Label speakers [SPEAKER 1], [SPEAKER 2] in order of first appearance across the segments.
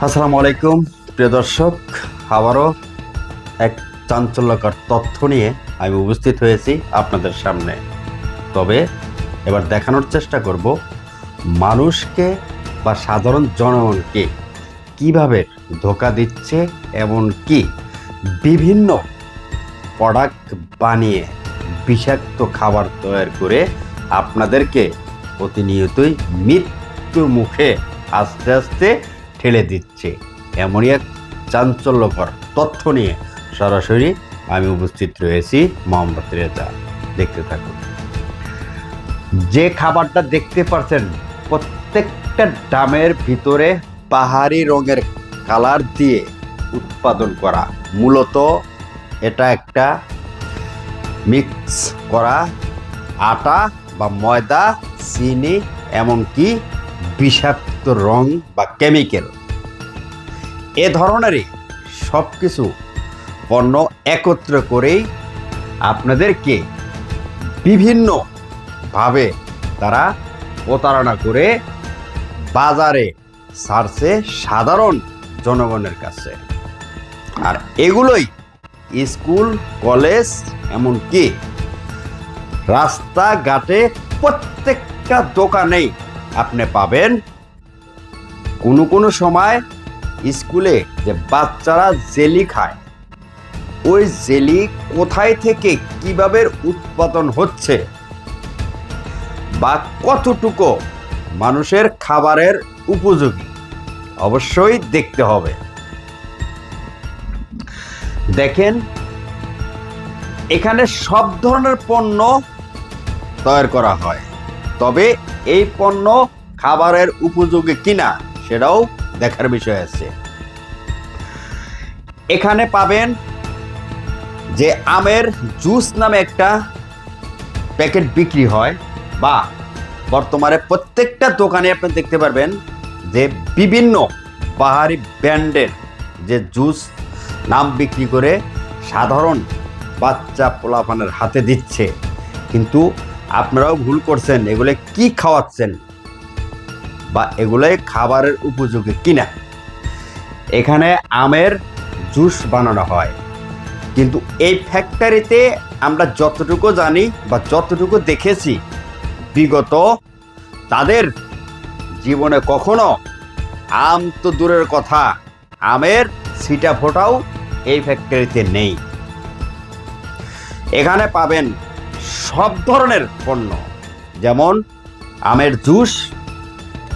[SPEAKER 1] আসসালামু আলাইকুম প্রিয় দর্শক, আবারও এক চাঞ্চল্যকর তথ্য নিয়ে আমি উপস্থিত হয়েছি আপনাদের সামনে। তবে এবার দেখানোর চেষ্টা করব মানুষকে বা সাধারণ জনগণকে কিভাবে ধোঁকা দিচ্ছে, এমনকি বিভিন্ন প্রোডাক্ট বানিয়ে বিষাক্ত খাবার তৈরি করে আপনাদেরকে প্রতিনিয়তই মৃত্যুর মুখে আস্তে আস্তে ঠেলে দিচ্ছে। এমনই এক চাঞ্চল্যকর তথ্য নিয়ে সরাসরি আমি উপস্থিত রয়েছি। মোহাম্মদ রেজা, দেখতে থাকুন। যে খাবারটা দেখতে পাচ্ছেন, প্রত্যেকটা ড্রামের ভিতরে বাহারি রঙের কালার দিয়ে উৎপাদন করা। মূলত এটা একটা মিক্স করা আটা বা ময়দা, চিনি, এমনকি বিষাক্ত রং বা কেমিক্যাল, এ ধরনেরই সব কিছু পণ্য একত্র করেই আপনাদেরকে বিভিন্নভাবে তারা প্রতারণা করে বাজারে ছাড়ছে সাধারণ জনগণের কাছে। আর এগুলোই স্কুল, কলেজ, এমনকি রাস্তাঘাটে প্রত্যেকটা দোকানেই আপনি পাবেন। কোনো সময় স্কুলে যে বাচ্চারা জেলি খায়, ওই জেলি কোথায় থেকে কিভাবে উৎপাদন হচ্ছে বা কতটুকু মানুষের খাবারের উপযোগী, অবশ্যই দেখতে হবে। দেখেন, এখানে সব ধরনের পণ্য তৈরি করা হয়, তবে এই পণ্য খাবারের উপযোগী কিনা সেটাও দেখার বিষয় আছে। এখানে পাবেন যে আমের জুস নামে একটা প্যাকেট বিক্রি হয়, বা বর্তমানে প্রত্যেকটা দোকানে আপনি দেখতে পারবেন যে বিভিন্ন বাহারি ব্র্যান্ডের যে জুস নাম বিক্রি করে সাধারণ বাচ্চা পোলাপানের হাতে দিচ্ছে। কিন্তু আপনারাও ভুল করছেন, এগুলো কি খাওয়াচ্ছেন বা এগুলোই খাবারের উপযোগী কিনা। এখানে আমের জুস বানানো হয়, কিন্তু এই ফ্যাক্টরিতে আমরা যতটুকু জানি বা যতটুকু দেখেছি, বিগত তাদের জীবনে কখনো আম তো দূরের কথা, আমের ছিটা ফোটাও এই ফ্যাক্টরিতে নেই। এখানে পাবেন সব ধরনের পণ্য, যেমন আমের জুস,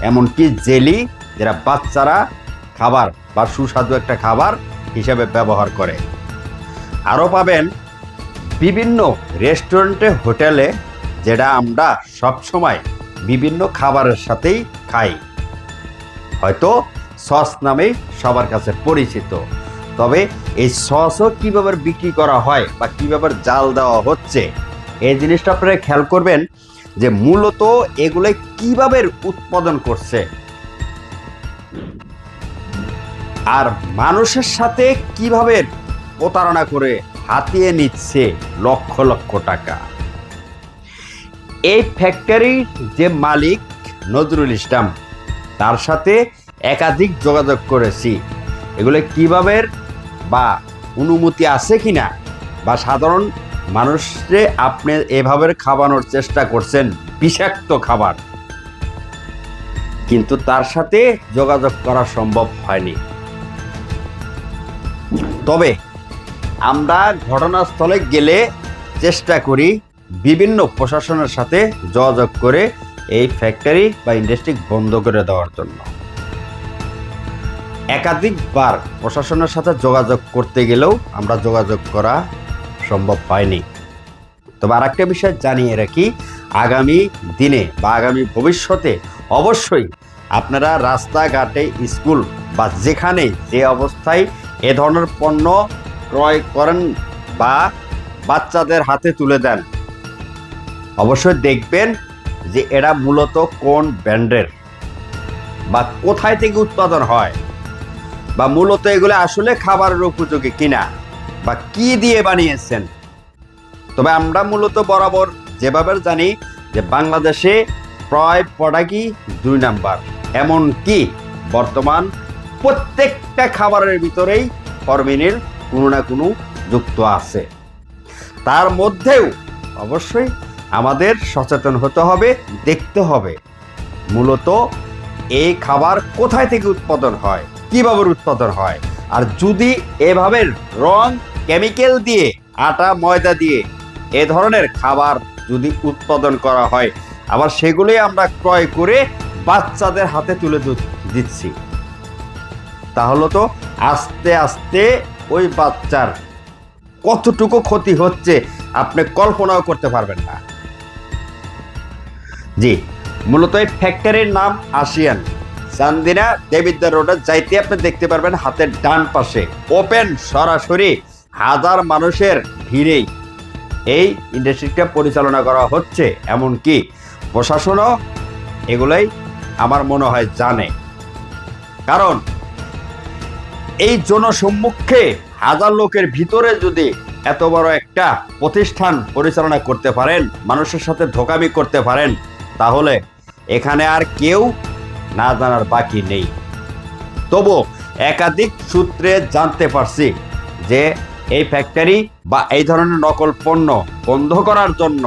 [SPEAKER 1] এমনকি জেলি, যেটা বাচ্চারা খাবার বা সুস্বাদু একটা খাবার হিসাবে ব্যবহার করে। আরও পাবেন বিভিন্ন রেস্টুরেন্টে, হোটেলে, যেটা আমরা সব সময় বিভিন্ন খাবারের সাথেই খাই, হয়তো সস নামেই সবার কাছে পরিচিত। তবে এই সসও কীভাবে বিক্রি করা হয় বা কীভাবে জাল দেওয়া হচ্ছে, এই জিনিসটা আপনারা খেয়াল করবেন যে মূলত এগুলো কিভাবে উৎপাদন করছে আর মানুষের সাথে কিভাবে প্রতারণা করে হাতিয়ে নিচ্ছে লক্ষ লক্ষ টাকা। এই ফ্যাক্টরির যে মালিক নজরুল ইসলাম, তার সাথে একাধিক যোগাযোগ করেছি। এগুলো কিভাবে বা অনুমতি আছে কিনা, বা সাধারণ মানুষকে আপনি এভাবে খাওয়ানোর চেষ্টা করছেন বিষাক্ত খাবার, কিন্তু তার সাথে যোগাযোগ করা সম্ভব হয়নি। তবে আমরা ঘটনাস্থলে গেলে চেষ্টা করি বিভিন্ন প্রশাসনের সাথে যোগাযোগ করে এই ফ্যাক্টরি বা ইন্ডাস্ট্রি বন্ধ করে দেওয়ার জন্য। একাধিকবার প্রশাসনের সাথে যোগাযোগ করতে গেলেও আমরা যোগাযোগ করা সম্ভব হয়নি। তবে আরেকটা বিষয় জানিয়ে রাখি, আগামী দিনে বা আগামী ভবিষ্যতে অবশ্যই আপনারা রাস্তাঘাটে, স্কুল বা যেখানে যে অবস্থায় এ ধরনের পণ্য ক্রয় করেন বা বাচ্চাদের হাতে তুলে দেন, অবশ্যই দেখবেন যে এরা মূলত কোন ব্র্যান্ডের বা কোথায় থেকে উৎপাদন হয়, বা মূলত এগুলো আসলে খাবারের উপযোগী কিনা বা কি দিয়ে বানিয়েছেন। তবে আমরা মূলত বরাবর যেভাবে জানি যে বাংলাদেশে প্রায় প্রোডাক্টই 2 নাম্বার, এমনকি বর্তমান প্রত্যেকটা খাবারের ভিতরেই ফরমিলিন কোনো না কোনো যুক্ত আছে। তার মধ্যেও অবশ্যই আমাদের সচেতন হতে হবে, দেখতে হবে মূলত এই খাবার কোথায় থেকে উৎপাদন হয়, কিভাবে উৎপাদন হয়। আর যদি এভাবে রং কেমিক্যাল দিয়ে, আটা ময়দা দিয়ে এ ধরনের খাবার যদি উৎপাদন করা হয়, আবার সেগুলোই আমরা ক্রয় করে বাচ্চাদের হাতে তুলে দিচ্ছি, তাহলে তো আস্তে আস্তে ওই বাচ্চার কতটুকু ক্ষতি হচ্ছে আপনি কল্পনাও করতে পারবেন না। জি, মূলত এই ফ্যাক্টরির নাম আসিয়ান। চান্দিনা দেবিদ্বার রোডে যাইতে আপনি দেখতে পারবেন হাতের ডান পাশে ওপেন সরাসরি হাজার মানুষের ভিড়েই এই ইন্ডাস্ট্রিটা পরিচালনা করা হচ্ছে। এমনকি প্রশাসনও এগুলোই আমার মনে হয় জানে, কারণ এই জনসম্মুখে হাজার লোকের ভিতরে যদি এত বড় একটা প্রতিষ্ঠান পরিচালনা করতে পারেন, মানুষের সাথে ধোঁকামি করতে পারেন, তাহলে এখানে আর কেউ না জানার বাকি নেই। তবু একাধিক সূত্রে জানতে পারছি যে এই ফ্যাক্টরি বা এই ধরনের নকল পণ্য বন্ধ করার জন্য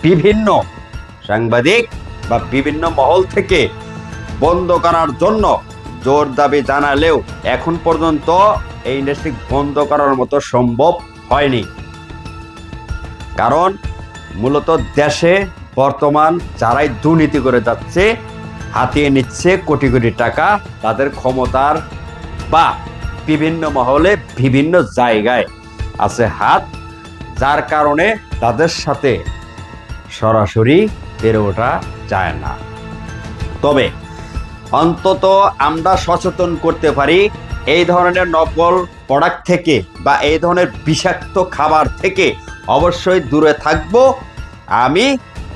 [SPEAKER 1] বিভিন্ন সাংবাদিক বা বিভিন্ন মহল থেকে বন্ধ করার জন্য জোর দাবি জানালেও এখন পর্যন্ত এই ইন্ডাস্ট্রি বন্ধ করার মতো সম্ভব হয়নি। কারণ মূলত দেশে বর্তমান যারাই দুর্নীতি করে যাচ্ছে, হাতিয়ে নিচ্ছে কোটি কোটি টাকা, তাদের ক্ষমতার বা বিভিন্ন মহলে বিভিন্ন জায়গায় আছে হাত, যার কারণে তাদের সাথে সরাসরি পেরে ওঠা যায় না। তবে অন্তত আমরা সচেতন করতে পারি এই ধরনের নকল প্রোডাক্ট থেকে বা এই ধরনের বিষাক্ত খাবার থেকে অবশ্যই দূরে থাকব আমি,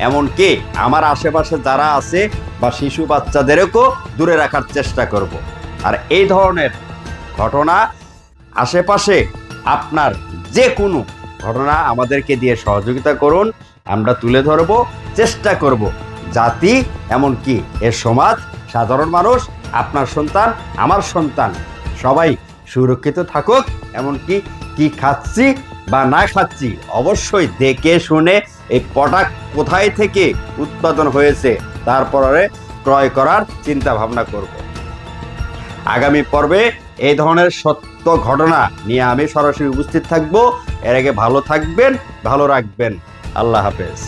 [SPEAKER 1] এমনকি আমার আশেপাশে যারা আছে বা শিশু বাচ্চাদেরকেও দূরে রাখার চেষ্টা করব। আর এই ধরনের ঘটনা আশেপাশে আপনার যে কোনো ঘটনা আমাদেরকে দিয়ে সহযোগিতা করুন, আমরা তুলে ধরব, চেষ্টা করব জাতি এমনকি এ সমাজ, সাধারণ মানুষ, আপনার সন্তান, আমার সন্তান সবাই সুরক্ষিত থাকুক। এমনকি কি খাচ্ছি বা না খাচ্ছি অবশ্যই দেখে শুনে এই প্রোডাক্ট কোথায় থেকে উৎপাদন হয়েছে তারপরে ক্রয় করার চিন্তা ভাবনা করব। আগামী পর্বে এই ধরনের সত্য ঘটনা নিয়ে আমি সরাসরি উপস্থিত থাকব। এর আগে ভালো থাকবেন, ভালো রাখবেন। আল্লাহ হাফেজ।